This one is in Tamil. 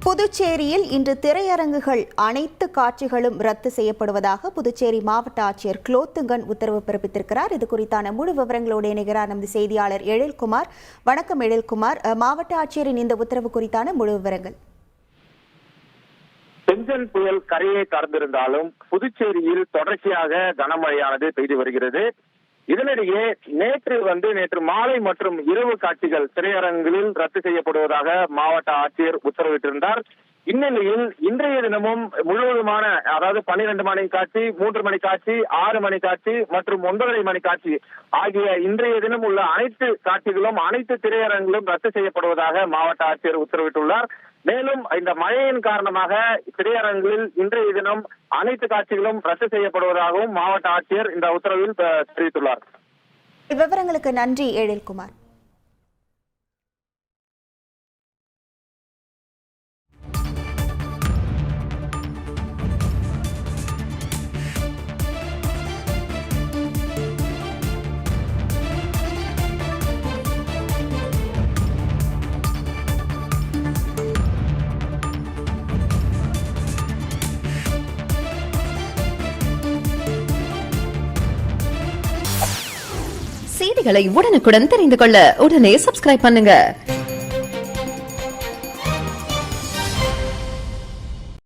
புதுச்சேரியில் இன்று திரையரங்குகள் அனைத்து காட்சிகளும் ரத்து செய்யப்படுவதாக புதுச்சேரி மாவட்ட ஆட்சியர் குலோத்துங்கன் உத்தரவு பிறப்பித்திருக்கிறார். இது குறித்தான முழு விவரங்களோடு இணைகிறார் நமது செய்தியாளர் எழில்குமார். வணக்கம் எழில்குமார். மாவட்ட ஆட்சியரின் இந்த உத்தரவு குறித்தான முழு விவரங்கள். பெஞ்சன் புயல் கரையை கடந்திருந்தாலும் புதுச்சேரியில் தொடர்ச்சியாக கனமழையானது பெய்து வருகிறது. இதனிடையே நேற்று மாலை மற்றும் இரவு காட்சிகள் திரையரங்குகளில் ரத்து செய்யப்படுவதாக மாவட்ட ஆட்சியர் உத்தரவிட்டிருந்தார். இந்நிலையில் இன்றைய தினமும் முழுவதுமான, அதாவது 12 மணி காட்சி, 3 மணி காட்சி, 6 மணி காட்சி மற்றும் 9:30 மணி காட்சி ஆகிய இன்றைய தினம் உள்ள அனைத்து காட்சிகளும் அனைத்து திரையரங்குகளும் ரத்து செய்யப்படுவதாக மாவட்ட ஆட்சியர் உத்தரவிட்டுள்ளார். மேலும் இந்த மழையின் காரணமாக திரையரங்குகளில் இன்றைய தினம் அனைத்து காட்சிகளும் ரத்து செய்யப்படுவதாகவும் மாவட்ட ஆட்சியர் இந்த உத்தரவில் தெரிவித்துள்ளார். விவரங்களுக்கு நன்றி எழில்குமார். செய்திகளை உடனுக்குடன் தெரிந்து கொள்ள உடனே சப்ஸ்கிரைப் பண்ணுங்க.